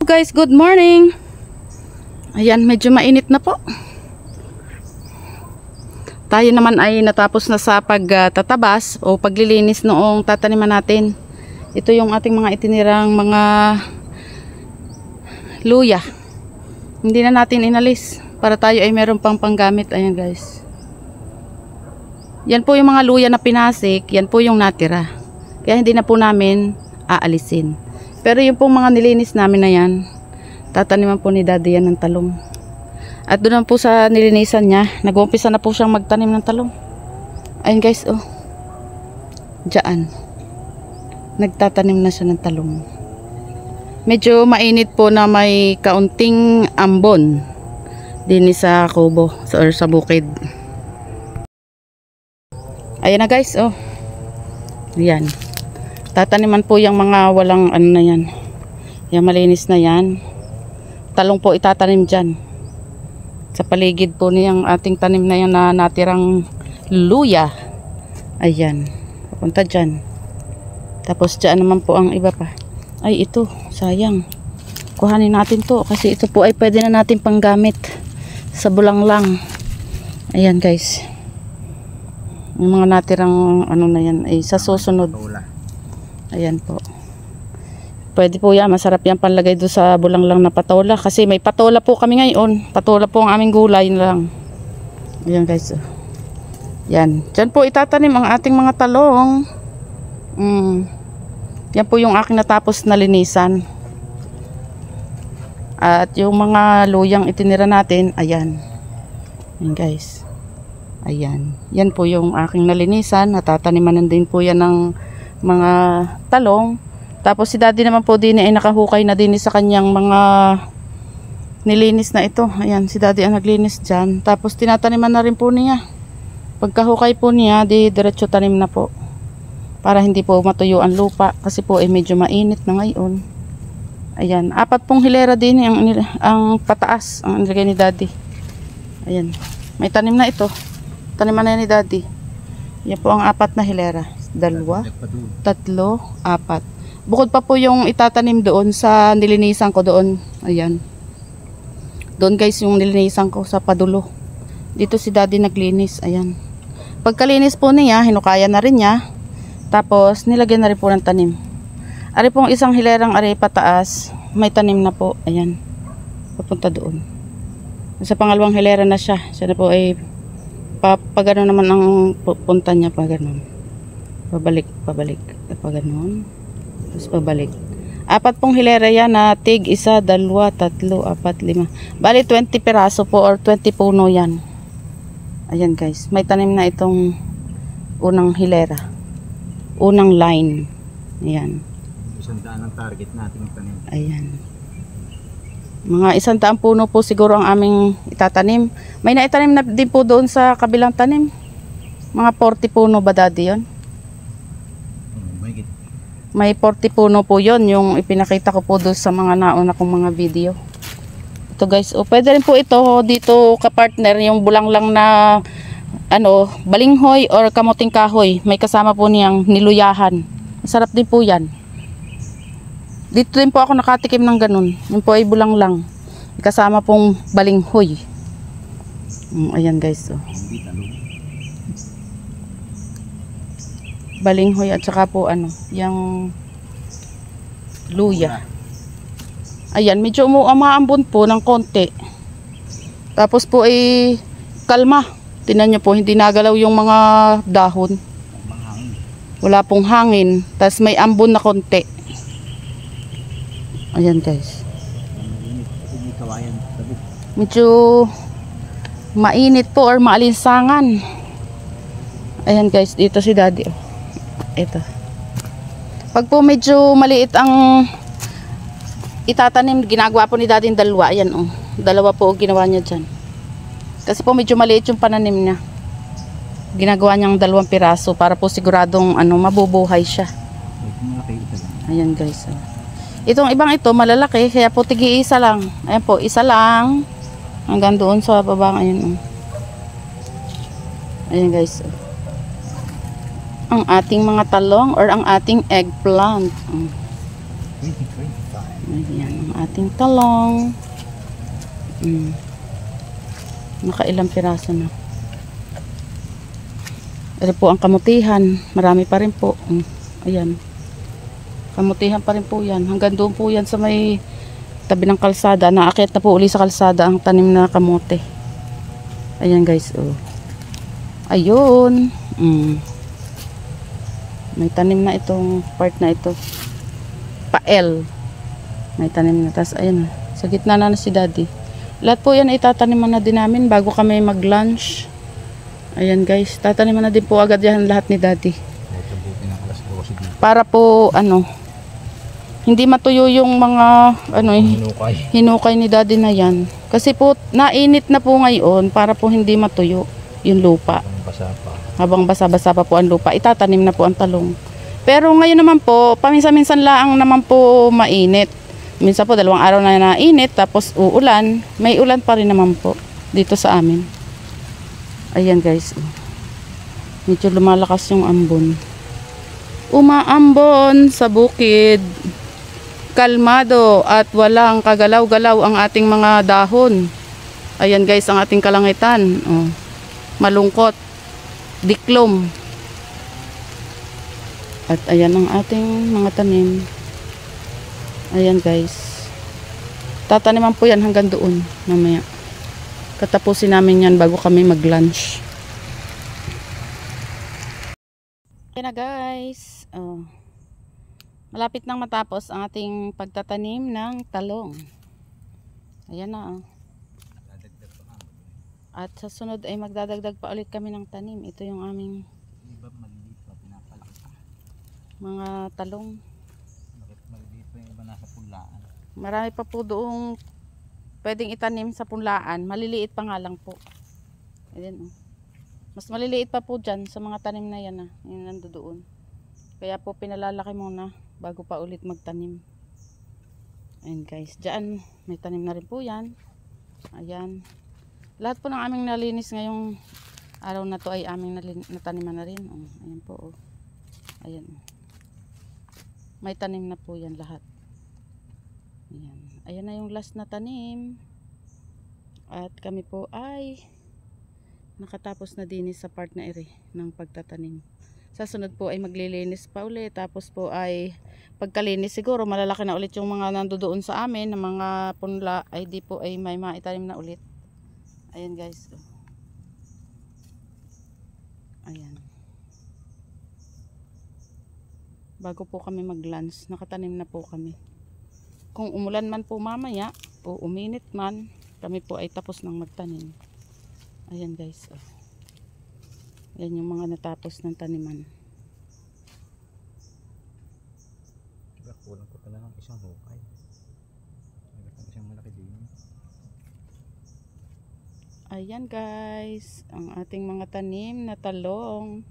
Guys, good morning. Ayan, medyo mainit na po. Tayo naman ay natapos na sa pagtatabas o paglilinis noong tataniman natin. Ito yung ating mga itinirang mga luya. Hindi na natin inalis para tayo ay meron pang panggamit. Ayan guys. Yan po yung mga luya na pinasik, yan po yung natira. Kaya hindi na po namin aalisin. Pero yung pong mga nilinis namin na yan, tataniman po ni Daddy yan ng talong. At doon po sa nilinisan niya, nag-uumpisa na po siyang magtanim ng talong. Ayun guys, oh. Diyan. Nagtatanim na siya ng talong. Medyo mainit po na may kaunting ambon din sa kubo or sa bukid. Ayan na guys, oh. Ayan. Tataniman po yung mga walang ano na yan. Yung malinis na yan. Talong po itatanim dyan. Sa paligid po niyang ating tanim na yan na natirang luya. Ayan. Papunta dyan. Tapos dyan naman po ang iba pa. Ay ito, sayang. Kuhanin natin to kasi ito po ay pwede na natin panggamit sa bulanglang. Ayan guys. Yung mga natirang ano na yan ay sa susunod. Ayan po. Pwede po yan. Masarap yan panlagay doon sa bulanglang na patola. Kasi may patola po kami ngayon. Patola po ang aming gulay lang. Ayan guys. Yan. Diyan po itatanim ang ating mga talong. Yan po yung aking natapos na linisan. At yung mga luyang itinira natin. Ayan. Ayan guys. Ayan. Yan po yung aking nalinisan. Natataniman din po yan ng mga talong. Tapos si Daddy naman po din ay nakahukay na din sa kanyang mga nilinis na ito. Ayan, si Daddy ang naglinis dyan. Tapos tinataniman na rin po niya. Pagkahukay po niya, di diretso tanim na po. Para hindi po matuyo ang lupa. Kasi po ay medyo mainit na ngayon. Ayan, 4 pong hilera din ang pataas ang nilagay ni Daddy. Ayan, may tanim na ito. Taniman na ni Daddy. Yan po ang 4 na hilera. 2, 3, 4. Bukod pa po yung itatanim doon sa nilinisan ko doon. Ayan. Doon guys yung nilinisan ko sa padulo. Dito si Daddy naglinis. Ayan. Pagkalinis po niya, hinukaya na rin niya. Tapos nilagyan na rin po ng tanim. Ari pong isang hilerang ari pataas. May tanim na po. Ayan. Papunta doon. Sa pangalawang hilera na siya. Siya na po ay pagano naman ang punta niya pagano. Pabalik, pagano. Tapos pabalik. 4 pong hilera yan na tig 1, 2, 3, 4, 5. Bali 20 piraso po or 20 puno yan. Ayan guys. May tanim na itong unang hilera. Unang line. Ayan. 100 ang target natin tanim. Ayan. Mga 100 puno po siguro ang aming itatanim. May naitanim na din po doon sa kabilang tanim. Mga 40 puno ba Daddy yun? May 40 puno po yon yung ipinakita ko po doon sa mga nauna kong mga video. Ito guys, pwede rin po ito dito ka-partner yung bulanglang na ano, balinghoy or kamuting kahoy. May kasama po niyang niluyahan. Masarap din po yan. Dito din po ako nakatikim ng ganun. Yung po ay bulanglang. Kasama pong balinghoy. Ayan guys. Balinghoy at saka po ano, yung luya. Ayan, medyo umaambon po ng konti. Tapos po ay kalma. Tingnan nyo po, hindi nagalaw yung mga dahon. Wala pong hangin. Tapos may ambon na konti. Ayan guys. Medyo mainit po or maalinsangan. Ayan guys, dito si Daddy. Ito. Pag po medyo maliit ang itatanim, ginagawa po ni Daddy yung 2. Ayan oh. 2 po ginawa niya dyan. Kasi po medyo maliit yung pananim niya. Ginagawa niyang 2 piraso para po siguradong ano, mabubuhay siya. Ayan guys. Itong ibang ito malalaki kaya po tigi-isa lang. Ayan po, isa lang. Hanggang doon sa baba. Ayan. Ayan guys. ang ating mga talong or ang ating eggplant. Ayan ang ating talong. Nakailang piraso na. Ito po ang kamutihan. Marami pa rin po. Ayan. Kamutihan pa rin po yan. Hanggang doon po yan sa may tabi ng kalsada. Naakyat na po uli sa kalsada ang tanim na kamote. Ayan guys. Oh. Ayun. May tanim na itong part na ito. Pael. May tanim na. Tapos ayan. Sa gitna na si daddy. Lahat po yan itataniman na din namin bago kami mag-lunch. Ayan guys. Tataniman na din po agad yan lahat ni daddy. Para po hindi matuyo yung mga hinukay ni daddy na yan. Kasi po nainit na po ngayon para po hindi matuyo yung lupa. Habang basa-basa pa po ang lupa, itatanim na po ang talong. Pero ngayon naman po, paminsan-minsan laang naman po mainit. Minsan po 2 araw na nainit tapos uulan. May ulan pa rin naman po dito sa amin. Ayan guys. Medyo lumalakas yung ambon. Umaambon sa bukid. Kalmado at walang kagalaw-galaw ang ating mga dahon. Ayan guys ang ating kalangitan. Oh. Malungkot. Diklom. At ayan ang ating mga tanim. Ayan guys. Tataniman po yan hanggang doon mamaya. Katapusin namin yan bago kami mag-lunch. Ayan na guys. Oh. Malapit nang matapos ang ating pagtatanim ng talong. Ayan na. At sa sunod ay magdadagdag pa ulit kami ng tanim. Ito yung aming mga talong. Maliliit pa yung iba nasa punlaan. Marami pa po doong pwedeng itanim sa punlaan. Maliliit pa nga lang po. Ayan. Mas maliliit pa po dyan sa mga tanim na yan. Yung nandoon. Kaya po pinalalaki muna bago pa ulit magtanim. Ayan guys, dyan may tanim na rin po yan. Ayan. Lahat po ng aming nalinis ngayong araw na to ay aming nataniman na rin. Ayan po. Ayan. May tanim na po yan lahat. Ayan. Ayan na yung last na tanim. At kami po ay nakatapos na din sa part na ere ng pagtatanim. Sa sunod po ay maglilinis pa ulit. Tapos po ay pagkalinis siguro malalaki na ulit yung mga nandoon sa amin ng mga punla ay di po ay may maitanim na ulit. Ayan guys. Ayan. Bago po kami mag-lunch, nakatanim na po kami. Kung umulan man po mamaya o uminit man, kami po ay tapos ng magtanim. Ayan guys. Yan yung mga natapos ng taniman. Kulang ko pala ng isang hukay. Isang malaki din. Ayan guys, ang ating mga tanim na talong.